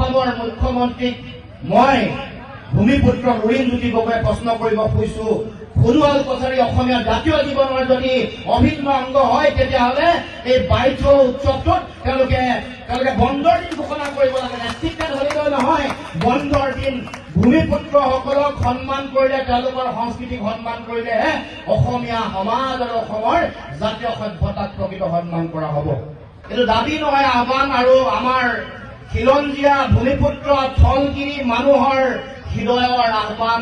অসমৰ মুখ্যমন্ত্ৰীক মই ভূমিপুত্ৰ লুৰিণজ্যোতি গগৈয়ে প্ৰশ্ন কৰিব খুজিছো, সোণোৱাল কছাৰী অসমীয়া জাতীয় জীৱনৰ যদি অভিন্ন অংগ হয় তেতিয়াহ'লে এই বাইথ উৎসৱটোত তেওঁলোকে বন্ধৰ দিন ঘোষণা কৰিব লাগে। নেতৃত্ব ধৰিলেও নহয়, বন্ধৰ দিন ভূমিপুত্ৰসকলক সন্মান কৰিলে, তেওঁলোকৰ সংস্কৃতিক সন্মান কৰিলেহে অসমীয়া সমাজ আৰু অসমৰ জাতীয় সভ্যতাক প্ৰকৃত সন্মান কৰা হ'ব। এইটো দাবী নহয়, আহ্বান। আৰু আমাৰ খিলঞ্জীয়া ভূমিপুত্ৰ থলগিৰি মানুহৰ হৃদয়ৰ আহ্বান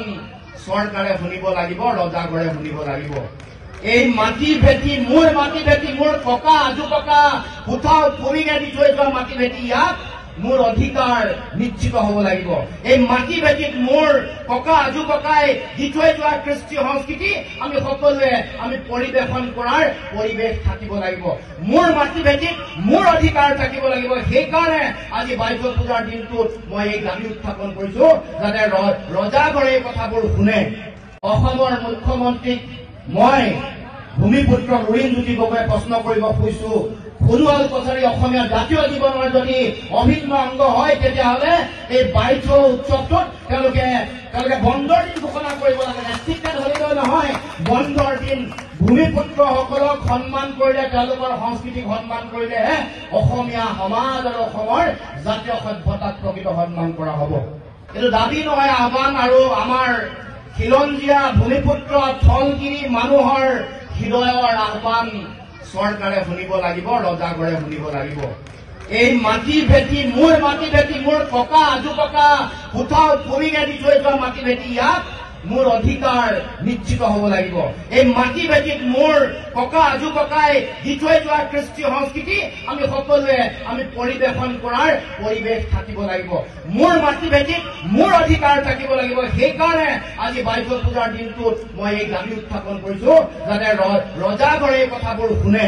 চৰকাৰে শুনিব লাগিব, ৰজাঘৰে শুনিব লাগিব। এই মাটি ভেটি, মোৰ মাটি ভেটি, মোৰ ককা আজু ককা কোথাও পুৰিকে দি থৈ যোৱা মাটি ভেটি, ইয়াত মোৰ অধিকাৰ নিশ্চিত হ'ব লাগিব। এই মাটি ভেটিত মোৰ ককা আজু ককাই দি থৈ যোৱা কৃষ্টি সংস্কৃতি আমি সকলোৱে পৰিৱেশন কৰাৰ পৰিৱেশ থাকিব লাগিব। মোৰ মাটি ভেটিত মোৰ অধিকাৰ থাকিব লাগিব। সেইকাৰণে আজি বাইথ পূজাৰ দিনটোত মই এই দাবী উত্থাপন কৰিছো, যাতে ৰজাঘৰে এই কথাবোৰ শুনে। অসমৰ মুখ্যমন্ত্ৰীক মই ভূমিপুত্ৰ লুৰিণজ্যোতি গগৈয়ে প্ৰশ্ন কৰিব খুজিছো, সোণোৱাল কছাৰী অসমীয়া জাতীয় জীৱনৰ যদি অভিন্ন অংগ হয় তেতিয়াহ'লে এই বাইথ উৎসৱটোত তেওঁলোকে বন্ধৰ দিন ঘোষণা কৰিব লাগে। নেতৃত্ব ধৰিলেও নহয়, বন্ধৰ দিন ভূমিপুত্ৰসকলক সন্মান কৰিলে, তেওঁলোকৰ সংস্কৃতিক সন্মান কৰিলেহে অসমীয়া সমাজ আৰু অসমৰ জাতীয় সভ্যতাক প্ৰকৃত সন্মান কৰা হ'ব। এইটো দাবী নহয়, আহ্বান। আৰু আমাৰ খিলঞ্জীয়া ভূমিপুত্ৰ থলগিৰি মানুহৰ হৃদয়ৰ আহ্বান চৰকাৰে শুনিব লাগিব, ৰজাঘৰে শুনিব লাগিব। এই মাটি ভেটি, মোৰ মাটি ভেটি, মোৰ ককা আজু ককা কোথাও পুৰিকে দি থৈ যোৱা মাটি ভেটি, ইয়াত মোৰ অধিকাৰ নিশ্চিত হ'ব লাগিব। এই মাটি ভেটিত মোৰ ককা আজু ককাই দি থৈ যোৱা কৃষ্টি সংস্কৃতি আমি সকলোৱে পৰিৱেশন কৰাৰ পৰিৱেশ থাকিব লাগিব। মোৰ মাটি ভেটিত মোৰ অধিকাৰ থাকিব লাগিব। সেইকাৰণে আজি বাইথ পূজাৰ দিনটোত মই এই দাবী উত্থাপন কৰিছো, যাতে ৰজাঘৰে এই কথাবোৰ শুনে।